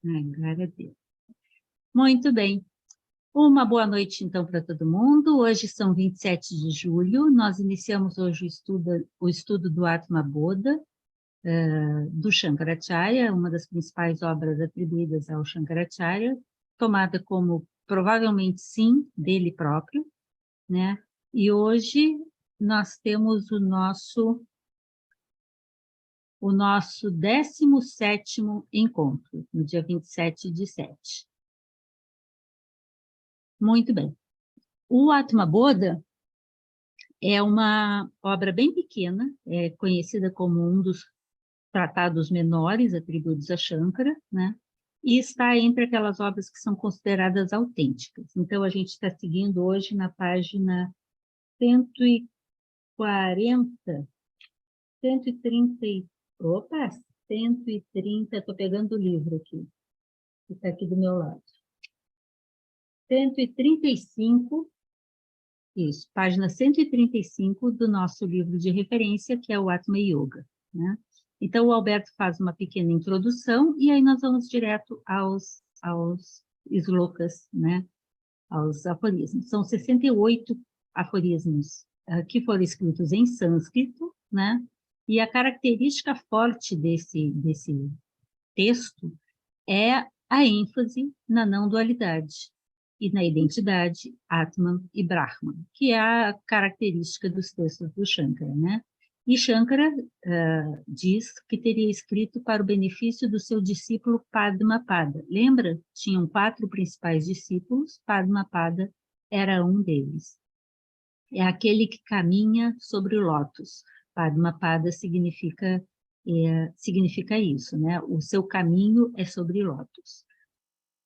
Ai, glória a Deus. Muito bem. Uma boa noite, então, para todo mundo. Hoje são 27 de julho. Nós iniciamos hoje o estudo do Atma Bodha, do Shankaracharya, uma das principais obras atribuídas ao Shankaracharya, tomada como, provavelmente, sim, dele próprio, né? E hoje nós temos o nosso 17º encontro, no dia 27/7. Muito bem. O Atma Bodha é uma obra bem pequena, é conhecida como um dos tratados menores atribuídos a Shankara, né? E está entre aquelas obras que são consideradas autênticas. Então, a gente está seguindo hoje na página 140, 130, opa, 130, estou pegando o livro aqui, que está aqui do meu lado. 135, isso, página 135 do nosso livro de referência, que é o Atma Yoga, né? Então, o Alberto faz uma pequena introdução, e aí nós vamos direto aos slokas, né? Aos aforismos. São 68 aforismos que foram escritos em sânscrito, né? E a característica forte desse texto é a ênfase na não-dualidade e na identidade Atman e Brahman, que é a característica dos textos do Shankara, né? E Shankara diz que teria escrito para o benefício do seu discípulo Padmapada. Lembra? Tinham 4 principais discípulos, Padmapada era um deles. É aquele que caminha sobre o lótus. Padmapada significa isso, né? O seu caminho é sobre lótus.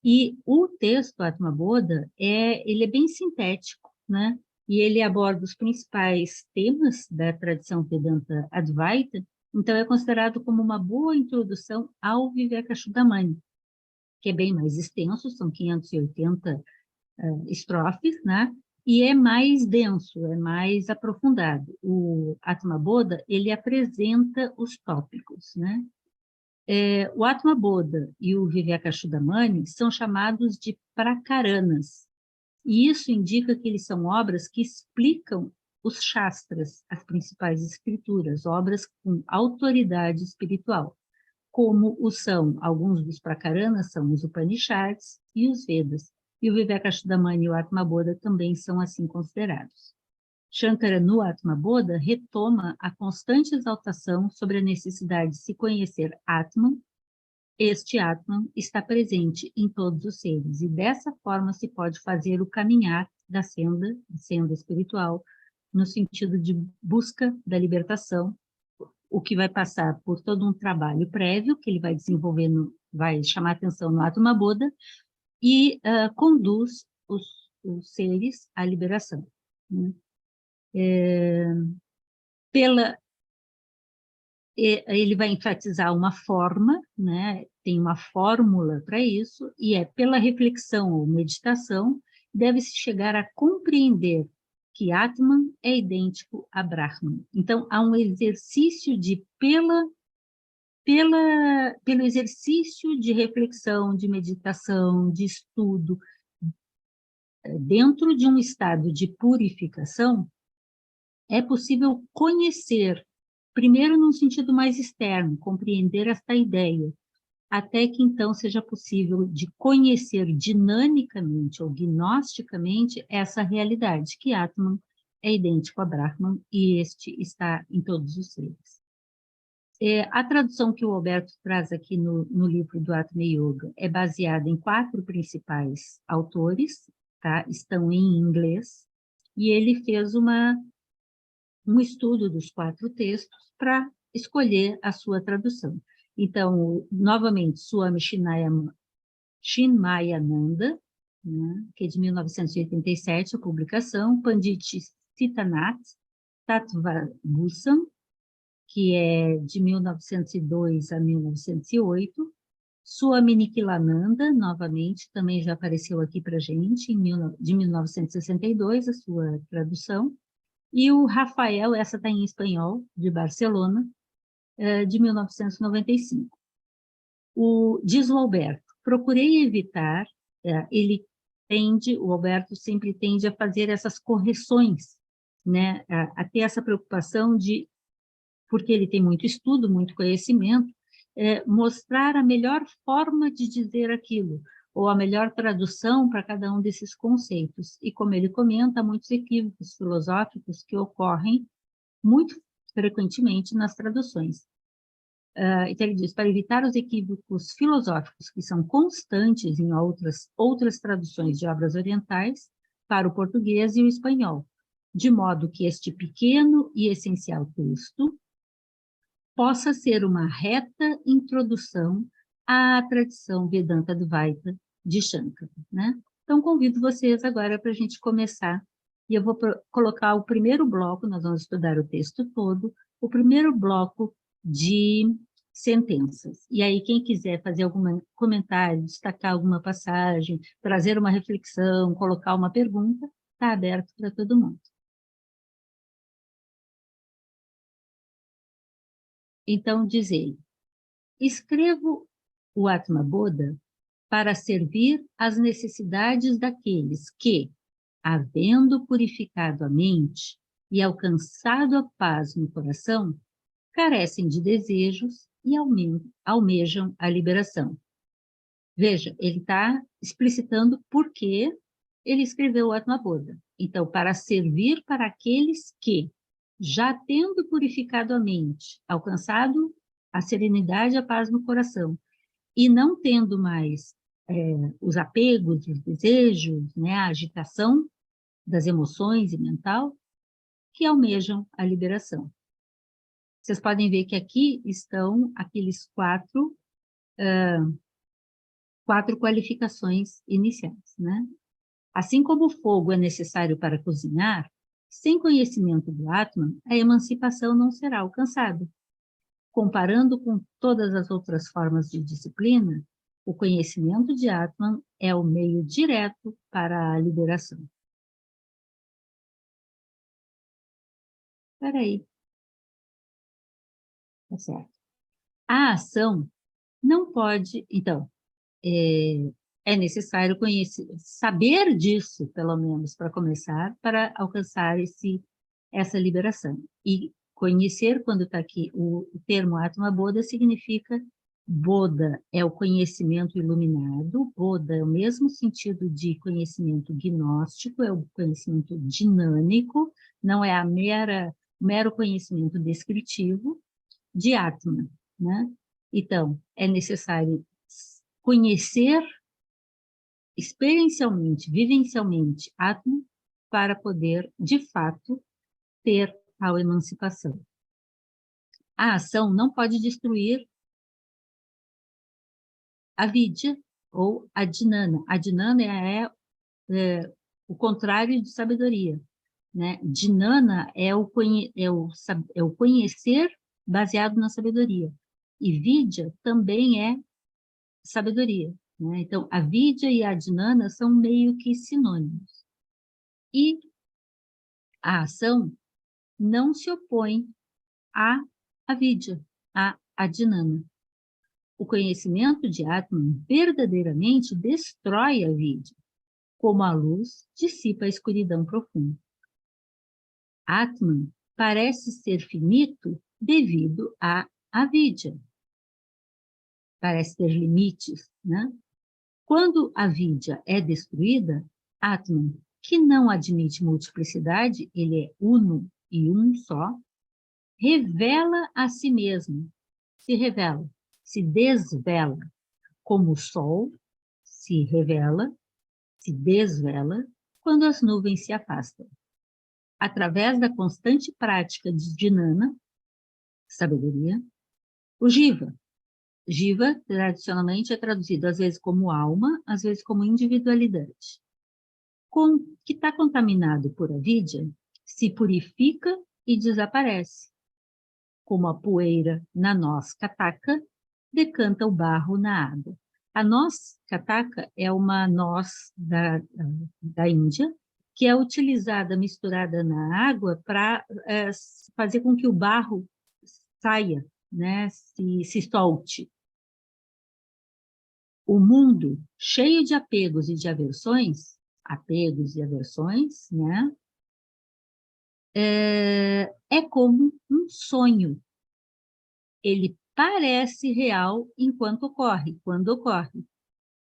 E o texto Atma Bodha, ele é bem sintético, né? E ele aborda os principais temas da tradição Vedanta Advaita, então é considerado como uma boa introdução ao Vivekachudamani, que é bem mais extenso, são 580 estrofes, né? E é mais denso, é mais aprofundado. O Atma Bodha, ele apresenta os tópicos, né? O Atma Bodha e o Vivekachudamani são chamados de prakaranas, e isso indica que eles são obras que explicam os Shastras, as principais escrituras, obras com autoridade espiritual, como são alguns dos prakaranas, são os Upanishads e os Vedas, e o Vivekachudamani e o Atma Bodha também são assim considerados. Shankara, no Atma Bodha, retoma a constante exaltação sobre a necessidade de se conhecer Atman. Este Atman está presente em todos os seres, e dessa forma se pode fazer o caminhar da senda espiritual, no sentido de busca da libertação, o que vai passar por todo um trabalho prévio, que ele vai desenvolver, vai chamar atenção no Atma Bodha, e conduz os seres à liberação, né? Ele vai enfatizar uma forma, né? Tem uma fórmula para isso, e pela reflexão ou meditação, deve-se chegar a compreender que Atman é idêntico a Brahman. Então, há um exercício pelo exercício de reflexão, de meditação, de estudo, dentro de um estado de purificação, é possível conhecer, primeiro num sentido mais externo, compreender esta ideia, até que então seja possível de conhecer dinamicamente ou gnosticamente essa realidade, que Atman é idêntico a Brahman e este está em todos os seres. A tradução que o Alberto traz aqui no livro do Atma Yoga é baseada em 4 principais autores, tá? Estão em inglês, e ele fez um estudo dos 4 textos para escolher a sua tradução. Então, novamente, Swami Chinmayananda, né, que é de 1987, a publicação, Pandit Sitanath Tattvabhusam, que é de 1902 a 1908, Swami Nikhilananda, novamente, também já apareceu aqui para a gente, de 1962, a sua tradução, e o Rafael, essa está em espanhol, de Barcelona, de 1995. Diz o Alberto, procurei evitar, o Alberto sempre tende a fazer essas correções, né, a ter essa preocupação de, porque ele tem muito estudo, muito conhecimento, mostrar a melhor forma de dizer aquilo, ou a melhor tradução para cada um desses conceitos. E como ele comenta, há muitos equívocos filosóficos que ocorrem muito frequentemente nas traduções. Então ele diz, para evitar os equívocos filosóficos que são constantes em outras traduções de obras orientais para o português e o espanhol, de modo que este pequeno e essencial texto possa ser uma reta introdução à tradição Vedanta Advaita de Shankara, né? Então, convido vocês agora para a gente começar, e eu vou colocar o primeiro bloco, nós vamos estudar o texto todo, o primeiro bloco de sentenças. E aí, quem quiser fazer algum comentário, destacar alguma passagem, trazer uma reflexão, colocar uma pergunta, está aberto para todo mundo. Então, diz ele, escrevo o Atma Bodha para servir às necessidades daqueles que, havendo purificado a mente e alcançado a paz no coração, carecem de desejos e almejam a liberação. Veja, ele está explicitando por que ele escreveu o Atma Bodha. Então, para servir para aqueles que, já tendo purificado a mente, alcançado a serenidade e a paz no coração, e não tendo mais os apegos, os desejos, né, a agitação das emoções e mental, que almejam a liberação. Vocês podem ver que aqui estão aqueles quatro qualificações iniciais, né? Assim como o fogo é necessário para cozinhar, sem conhecimento do Atman, a emancipação não será alcançada. Comparando com todas as outras formas de disciplina, o conhecimento de Atman é o meio direto para a liberação. Espera aí. Tá certo. A ação não pode... Então, é necessário saber disso, pelo menos, para começar, para alcançar essa liberação. E conhecer, quando está aqui, o termo Atma Bodha significa Bodha é o conhecimento iluminado, Bodha é o mesmo sentido de conhecimento gnóstico, é o conhecimento dinâmico, não é mero conhecimento descritivo de Atma, né? Então, é necessário conhecer experiencialmente, vivencialmente Atma para poder, de fato, ter a emancipação. A ação não pode destruir a vidya ou a dhinana. A dhinana é o contrário de sabedoria, né? Dhinana é o conhecer baseado na sabedoria. E vidya também é sabedoria, né? Então, a vidya e a dhinana são meio que sinônimos. E a ação não se opõe à vidya, à dhinana. O conhecimento de Atman verdadeiramente destrói a vidya, como a luz dissipa a escuridão profunda. Atman parece ser finito devido à avidya. Parece ter limites, né? Quando a vidya é destruída, Atman, que não admite multiplicidade, ele é uno e um só, revela a si mesmo, se revela, se desvela, como o sol se revela, se desvela, quando as nuvens se afastam. Através da constante prática de dhinana, sabedoria, o jiva. Jiva, tradicionalmente, é traduzido às vezes como alma, às vezes como individualidade. Que está contaminado por avidya, se purifica e desaparece. Como a poeira na noz kataka decanta o barro na água. A noz kataka é uma noz da Índia, que é utilizada, misturada na água, para fazer com que o barro saia, né, se solte. o mundo cheio de apegos e de aversões, né? É como um sonho. Ele parece real quando ocorre,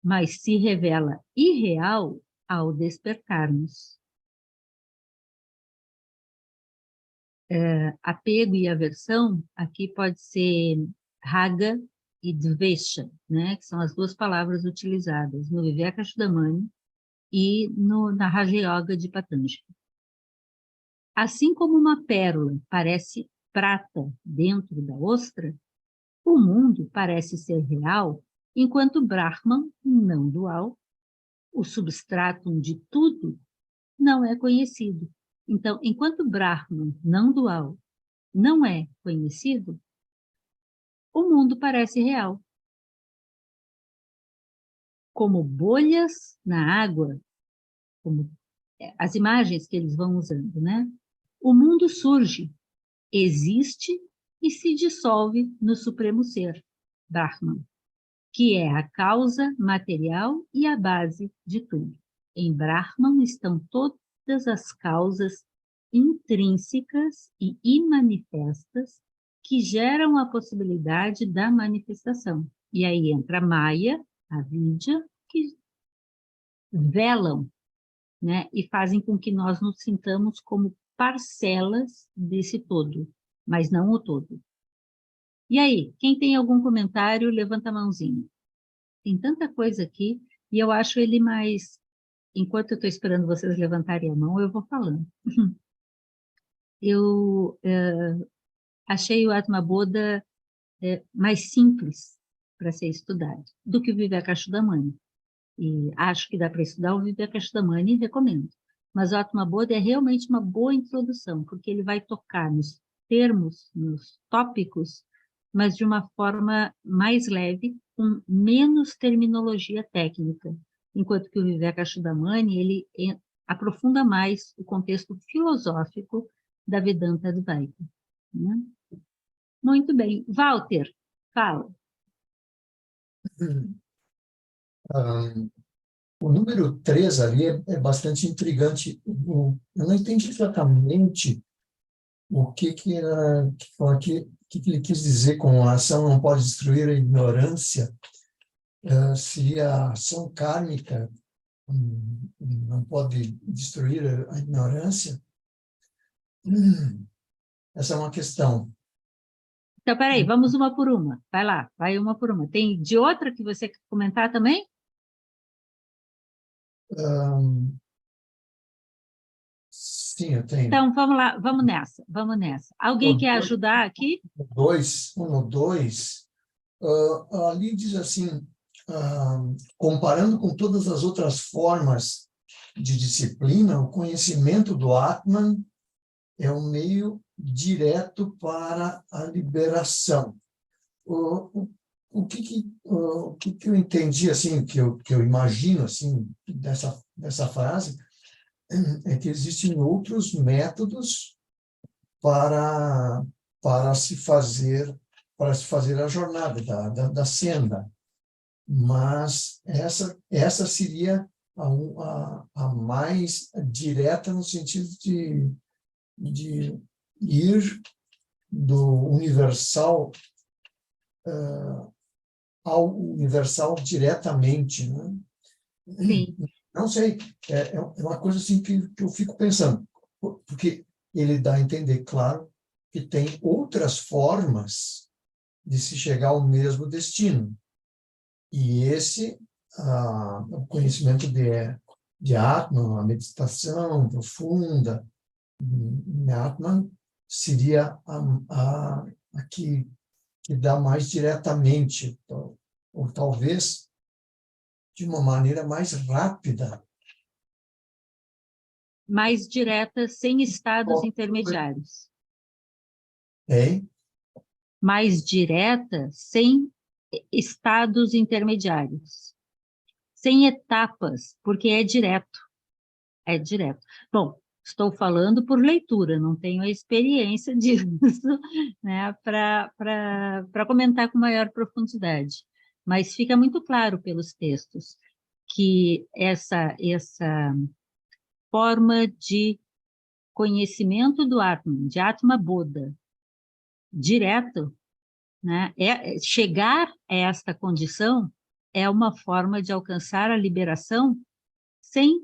mas se revela irreal ao despertarmos. Apego e aversão, aqui pode ser raga e dvesha, né? Que são as duas palavras utilizadas no Vivekachudamani e na Raja Yoga de Patanjali. Assim como uma pérola parece prata dentro da ostra, o mundo parece ser real, enquanto Brahman, não dual, o substratum de tudo, não é conhecido. Então, enquanto Brahman, não dual, não é conhecido, o mundo parece real. Como bolhas na água, como as imagens que eles vão usando, né? O mundo surge, existe e se dissolve no Supremo Ser, Brahman, que é a causa material e a base de tudo. Em Brahman estão todas as causas intrínsecas e imanifestas que geram a possibilidade da manifestação. E aí entra a Maya, a Vidya, que velam, né, e fazem com que nós nos sintamos como parcelas desse todo, mas não o todo. E aí, quem tem algum comentário, levanta a mãozinha. Tem tanta coisa aqui, e eu acho ele mais... Enquanto eu estou esperando vocês levantarem a mão, eu vou falando. Eu achei o Atma Bodha mais simples para ser estudado do que o Vivekachudamani. E acho que dá para estudar o Vivekachudamani e recomendo. Mas o Atma Bodha é realmente uma boa introdução, porque ele vai tocar nos termos, nos tópicos, mas de uma forma mais leve, com menos terminologia técnica, enquanto que o Vivekachudamani, ele aprofunda mais o contexto filosófico da Vedanta Advaita, né? Muito bem. Walter, fala. O número 3 ali é bastante intrigante. Eu não entendi exatamente o que ele quis dizer com a ação não pode destruir a ignorância. Seria a ação kármica não pode destruir a ignorância? Essa é uma questão. Então, peraí, vamos uma por uma. Vai lá, vai uma por uma. Tem de outra que você quer comentar também? Sim, eu tenho. Então, vamos lá, vamos nessa, vamos nessa. Alguém quer ajudar aqui? No 2, ali diz assim, comparando com todas as outras formas de disciplina, o conhecimento do Atman é um meio direto para a liberação. O que eu entendi, assim, que eu imagino, assim, dessa frase, é que existem outros métodos para se fazer a jornada da senda, mas essa seria a mais direta no sentido de ir do universal ao universal diretamente, né? Sim. Não sei, é uma coisa assim que eu fico pensando, porque ele dá a entender, claro, que tem outras formas de se chegar ao mesmo destino. E o conhecimento de Atman, a meditação profunda em Atman, seria a que dá mais diretamente, ou talvez de uma maneira mais rápida. Mais direta, sem estados intermediários. Hein? Mais direta, sem estados intermediários. Sem etapas, porque é direto. É direto. Bom, estou falando por leitura, não tenho a experiência disso, né, para comentar com maior profundidade. mas fica muito claro pelos textos que essa forma de conhecimento do Atman, de Atma Bodha, direto, né? Chegar a esta condição é uma forma de alcançar a liberação sem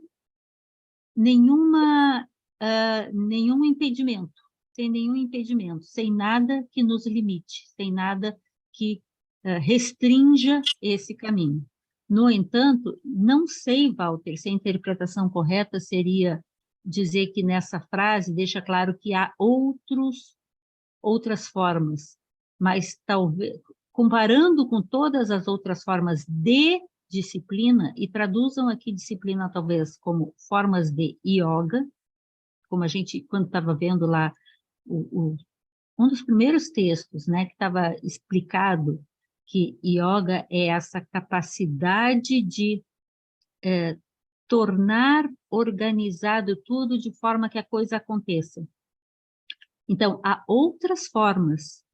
nenhum impedimento, sem nada que nos limite, sem nada que restrinja esse caminho. No entanto, não sei, Walter, se a interpretação correta seria dizer que nessa frase deixa claro que há outras formas, mas talvez, comparando com todas as outras formas de disciplina, e traduzam aqui disciplina talvez como formas de yoga, como a gente, quando estava vendo lá um dos primeiros textos, né, que estava explicado que yoga é essa capacidade de tornar organizado tudo de forma que a coisa aconteça. Então, há outras formas,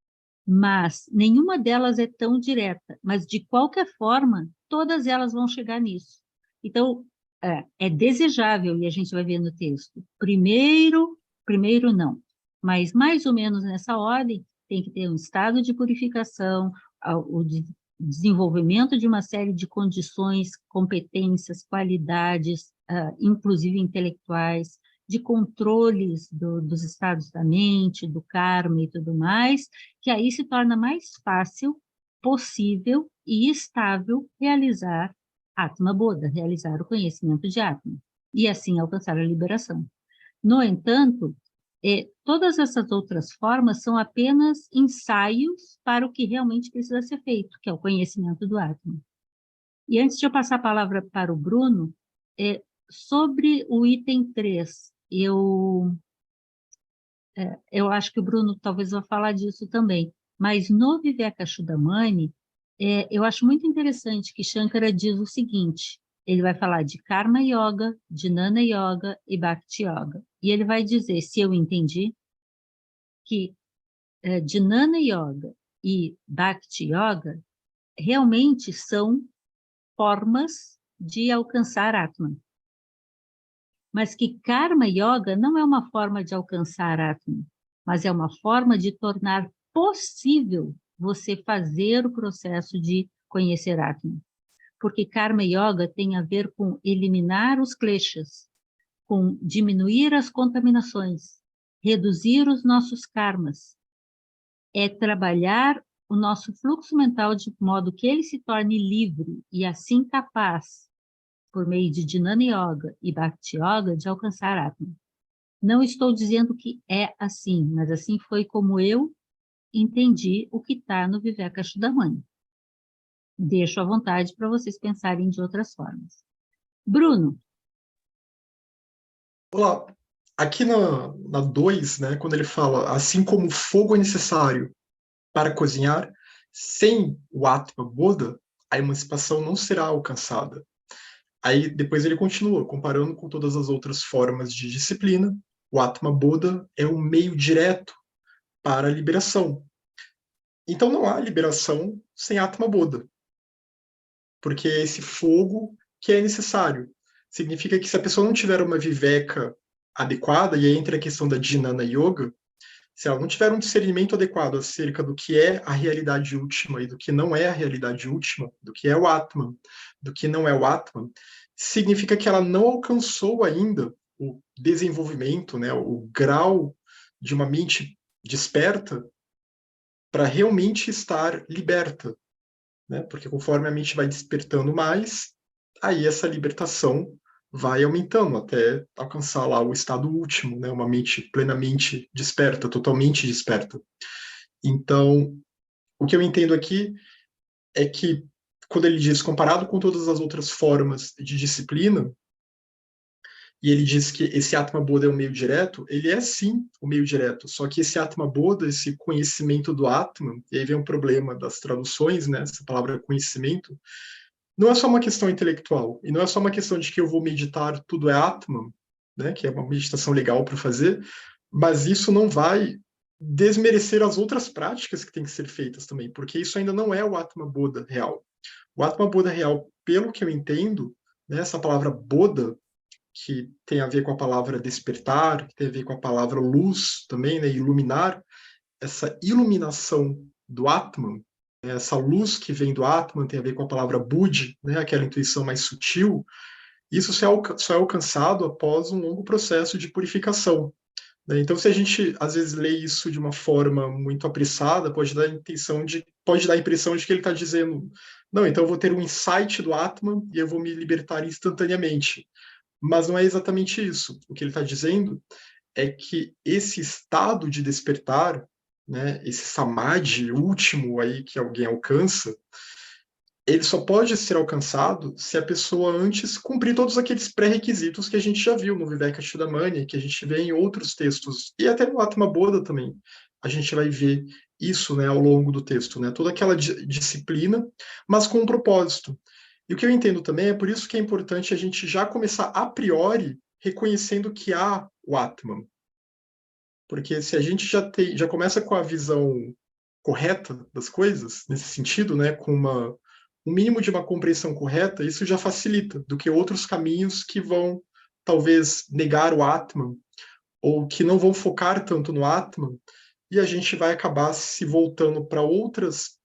mas nenhuma delas é tão direta, mas de qualquer forma, todas elas vão chegar nisso. Então, é desejável, e a gente vai ver no texto, primeiro não, mas mais ou menos nessa ordem, tem que ter um estado de purificação, o desenvolvimento de uma série de condições, competências, qualidades, inclusive intelectuais, de controles dos estados da mente, do karma e tudo mais, que aí se torna mais fácil, possível e estável realizar Atma Bodha, realizar o conhecimento de Atma, e assim alcançar a liberação. No entanto, todas essas outras formas são apenas ensaios para o que realmente precisa ser feito, que é o conhecimento do Atma. E antes de eu passar a palavra para o Bruno, sobre o item 3, eu acho que o Bruno talvez vá falar disso também, mas no Vivekachudamani, eu acho muito interessante que Shankara diz o seguinte, ele vai falar de Karma Yoga, Jnana Yoga e Bhakti Yoga. E ele vai dizer, se eu entendi, que Jnana Yoga e Bhakti Yoga realmente são formas de alcançar Atman. Mas que Karma Yoga não é uma forma de alcançar Atman, mas é uma forma de tornar possível você fazer o processo de conhecer Atman. Porque Karma Yoga tem a ver com eliminar os kleshas, com diminuir as contaminações, reduzir os nossos karmas. É trabalhar o nosso fluxo mental de modo que ele se torne livre e assim capaz, por meio de Jnana Yoga e Bhakti Yoga, de alcançar Atman. Não estou dizendo que é assim, mas assim foi como eu entendi o que está no Vivekachudamani. Deixo à vontade para vocês pensarem de outras formas. Bruno. Olá. Aqui na 2, né, quando ele fala, assim como o fogo é necessário para cozinhar, sem o Atma Bodha, a emancipação não será alcançada. Aí depois ele continua, comparando com todas as outras formas de disciplina, o Atma Bodha é um meio direto para a liberação. Então não há liberação sem Atma Bodha, porque é esse fogo que é necessário. Significa que se a pessoa não tiver uma viveka adequada, e aí entra a questão da Jnana Yoga, se ela não tiver um discernimento adequado acerca do que é a realidade última e do que não é a realidade última, do que é o Atman, do que não é o Atman, significa que ela não alcançou ainda o desenvolvimento, né, o grau de uma mente desperta para realmente estar liberta, né? Porque conforme a mente vai despertando mais, aí essa libertação vai aumentando até alcançar lá o estado último, né? Uma mente plenamente desperta, totalmente desperta. Então, o que eu entendo aqui é que, quando ele diz comparado com todas as outras formas de disciplina, e ele diz que esse Atma Bodha é o meio direto, ele é sim o meio direto, só que esse Atma Bodha, esse conhecimento do Atman, e aí vem um problema das traduções, né, essa palavra conhecimento, não é só uma questão intelectual, e não é só uma questão de que eu vou meditar tudo é Atman, né, que é uma meditação legal para fazer, mas isso não vai desmerecer as outras práticas que têm que ser feitas também, porque isso ainda não é o Atma Bodha real. O Atma Bodha real, pelo que eu entendo, né, essa palavra Bodha, que tem a ver com a palavra despertar, que tem a ver com a palavra luz também, né, iluminar, essa iluminação do Atman, né, essa luz que vem do Atman tem a ver com a palavra Budi, né, aquela intuição mais sutil, isso só é alcançado após um longo processo de purificação. Né? Então, se a gente às vezes lê isso de uma forma muito apressada, pode dar a impressão de que ele está dizendo, não, então eu vou ter um insight do Atman e eu vou me libertar instantaneamente. Mas não é exatamente isso. O que ele está dizendo é que esse estado de despertar, né, esse samadhi último aí que alguém alcança, ele só pode ser alcançado se a pessoa antes cumprir todos aqueles pré-requisitos que a gente já viu no Vivekachudamani, que a gente vê em outros textos, e até no Atma Bodha também. A gente vai ver isso, né, ao longo do texto, né, toda aquela disciplina, mas com um propósito. E o que eu entendo também é por isso que é importante a gente já começar a priori reconhecendo que há o Atman. Porque se a gente já começa com a visão correta das coisas, nesse sentido, né, com um mínimo de uma compreensão correta, isso já facilita do que outros caminhos que vão talvez negar o Atman ou que não vão focar tanto no Atman, e a gente vai acabar se voltando para outros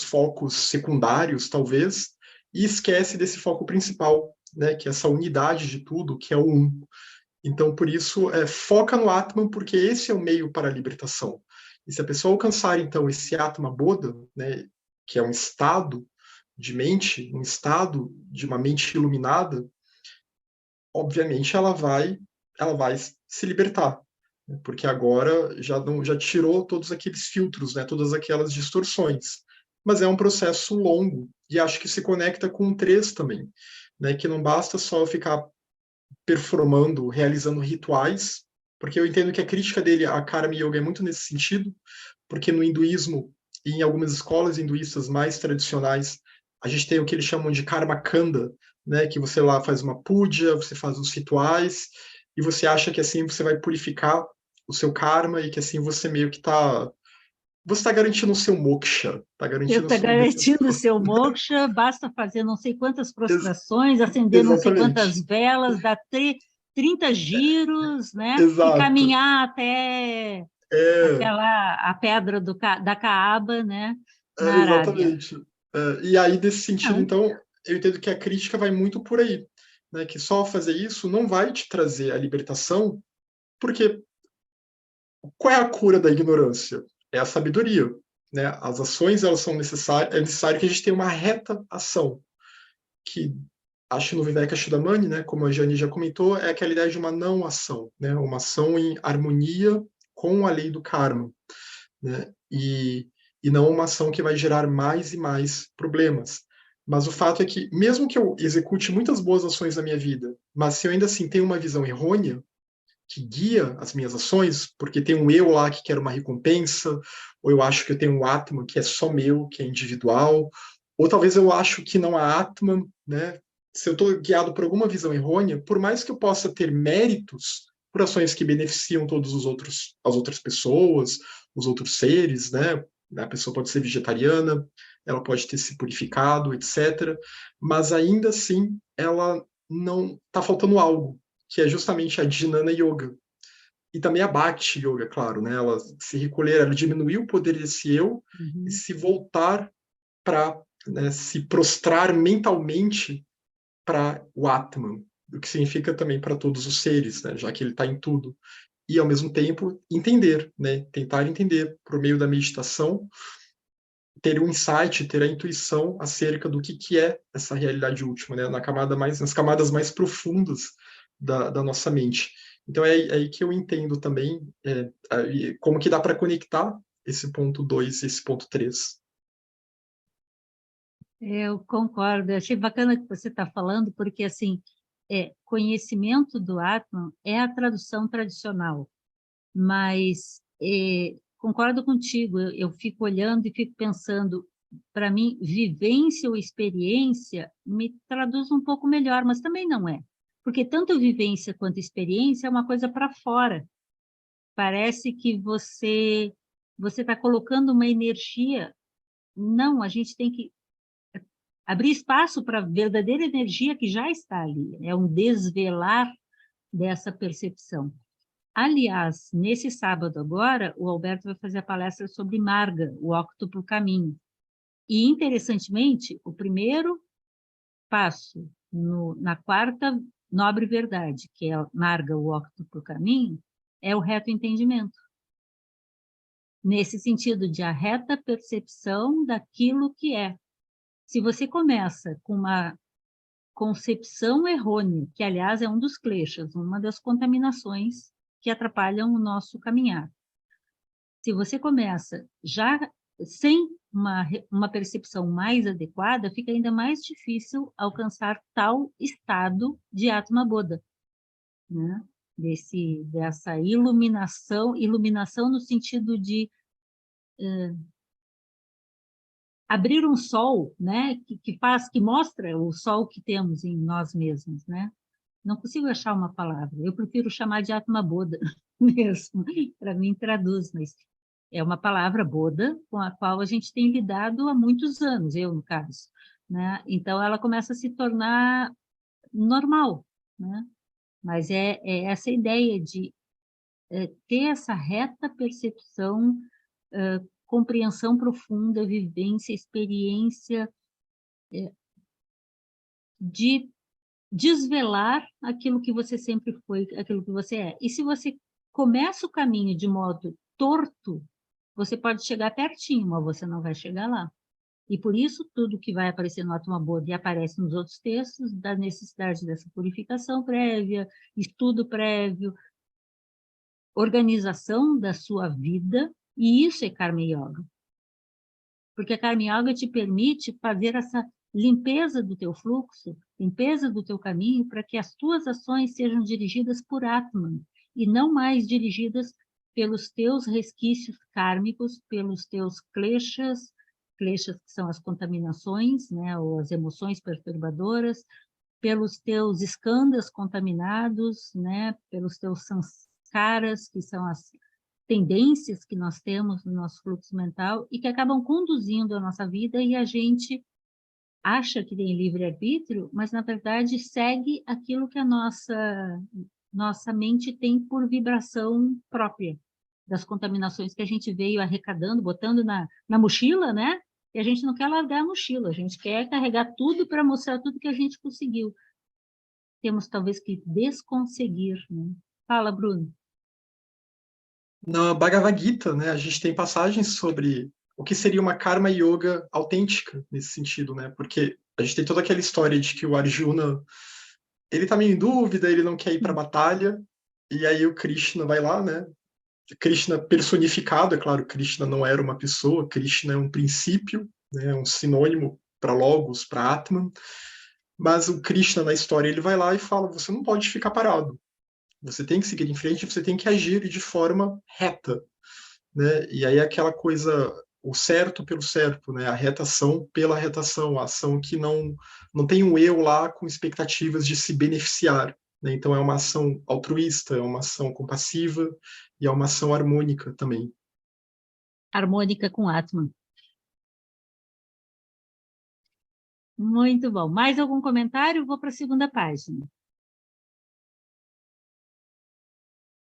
focos secundários, talvez, e esquece desse foco principal, né, que é essa unidade de tudo, que é o um. Então, por isso, foca no Atman, porque esse é o meio para a libertação. E se a pessoa alcançar, então, esse Atma Bodha, né, que é um estado de mente, um estado de uma mente iluminada, obviamente ela vai se libertar, né, porque agora já tirou todos aqueles filtros, né, todas aquelas distorções. Mas é um processo longo, e acho que se conecta com o 3 também, né, que não basta só ficar performando, realizando rituais, porque eu entendo que a crítica dele a Karma Yoga é muito nesse sentido, porque no hinduísmo e em algumas escolas hinduístas mais tradicionais, a gente tem o que eles chamam de Karma Kanda, né, que você lá faz uma puja, você faz os rituais, e você acha que assim você vai purificar o seu karma e que assim você meio que está garantindo o seu moksha, está garantindo a Está sua garantindo o libertação. seu moksha, basta fazer não sei quantas prostrações, acender não sei quantas Exatamente. velas, dar 30 giros, né? E Exato. caminhar até É, a pedra da Caaba, né? Na Arábia. exatamente. E aí, nesse sentido, Não, então, eu entendo que a crítica vai muito por aí, né? Que só fazer isso não vai te trazer a libertação, porque qual é a cura da ignorância? É a sabedoria, né? As ações, elas são necessárias, é necessário que a gente tenha uma reta ação, que acho no Vivekachudamani, né, como a Jane já comentou, é aquela ideia de uma não ação, né? Uma ação em harmonia com a lei do karma, né? E não uma ação que vai gerar mais e mais problemas. Mas o fato é que, mesmo que eu execute muitas boas ações na minha vida, mas se eu ainda assim tenho uma visão errônea que guia as minhas ações, porque tem um eu lá que quer uma recompensa, ou eu acho que eu tenho um Atman que é só meu, que é individual, ou talvez eu acho que não há Atman, né? Se eu estou guiado por alguma visão errônea, por mais que eu possa ter méritos por ações que beneficiam todos as outras pessoas, os outros seres, né? A pessoa pode ser vegetariana, ela pode ter se purificado, etc. Mas ainda assim, ela não está faltando algo, que é justamente a Jnana Yoga. E também a Bhakti Yoga, claro, né? Ela se recolher, ela diminuir o poder desse eu e se voltar para, né, se prostrar mentalmente para o Atman, o que significa também para todos os seres, né? Já que ele está em tudo. E, ao mesmo tempo, entender, né? Tentar entender, por meio da meditação, ter um insight, ter a intuição acerca do que é essa realidade última, né? Nas camadas mais profundas da nossa mente. Então é aí que eu entendo também como que dá para conectar esse ponto 2 e esse ponto 3. eu concordo. Eu achei bacana que você está falando, porque assim, conhecimento do Atman é a tradução tradicional, mas concordo contigo. Eu fico olhando e fico pensando, para mim, vivência ou experiência me traduz um pouco melhor, mas também não é, porque tanto vivência quanto experiência é uma coisa para fora. Parece que você está colocando uma energia. Não, a gente tem que abrir espaço para a verdadeira energia que já está ali, é um desvelar dessa percepção. Aliás, nesse sábado agora, o Alberto vai fazer a palestra sobre Marga, o óctuplo caminho. E, interessantemente, o primeiro passo na quarta nobre verdade, que é Marga, o óctuplo caminho, é o reto entendimento. Nesse sentido de a reta percepção daquilo que é. Se você começa com uma concepção errônea, que, aliás, é um dos kleshas, uma das contaminações que atrapalham o nosso caminhar. Se você começa já sem uma percepção mais adequada, fica ainda mais difícil alcançar tal estado de Atma Bodha, né? Dessa iluminação no sentido de abrir um sol, né? Que mostra o sol que temos em nós mesmos, né? Não consigo achar uma palavra, eu prefiro chamar de Atma Bodha mesmo, para mim traduz, mas é uma palavra Bodha com a qual a gente tem lidado há muitos anos, eu no caso, né? Então ela começa a se tornar normal, né? Mas é essa ideia de ter essa reta percepção, compreensão profunda, vivência, experiência, de desvelar aquilo que você sempre foi, aquilo que você é. E se você começa o caminho de modo torto, você pode chegar pertinho, mas você não vai chegar lá. E por isso, tudo que vai aparecer no Atma Bodha e aparece nos outros textos, da necessidade dessa purificação prévia, estudo prévio, organização da sua vida, e isso é Karma Yoga. Porque a Karma Yoga te permite fazer essa limpeza do teu fluxo, limpeza do teu caminho, para que as tuas ações sejam dirigidas por Atman, e não mais dirigidas pelos teus resquícios kármicos, pelos teus kleshas que são as contaminações, né, ou as emoções perturbadoras, pelos teus skandhas contaminados, né, pelos teus sanskaras, que são as tendências que nós temos no nosso fluxo mental e que acabam conduzindo a nossa vida, e a gente acha que tem livre-arbítrio, mas, na verdade, segue aquilo que a nossa mente tem por vibração própria, das contaminações que a gente veio arrecadando, botando na mochila, né? E a gente não quer largar a mochila, a gente quer carregar tudo para mostrar tudo que a gente conseguiu. Temos, talvez, que desconseguir, né? Fala, Bruno. Na Bhagavad Gita, né, a gente tem passagens sobre o que seria uma Karma Yoga autêntica nesse sentido, né? Porque a gente tem toda aquela história de que o Arjuna, ele tá meio em dúvida, ele não quer ir para a batalha, e aí o Krishna vai lá, né? Krishna personificado, é claro, Krishna não era uma pessoa, Krishna é um princípio, né, um sinônimo para Logos, para Atman, mas o Krishna na história ele vai lá e fala, você não pode ficar parado, você tem que seguir em frente, você tem que agir de forma reta, né? E aí aquela coisa, o certo pelo certo, né? A retação pela retação, a ação que não tem um eu lá com expectativas de se beneficiar, né? Então é uma ação altruísta, é uma ação compassiva e é uma ação harmônica também. Harmônica com Atman. Muito bom. Mais algum comentário? Vou para a segunda página.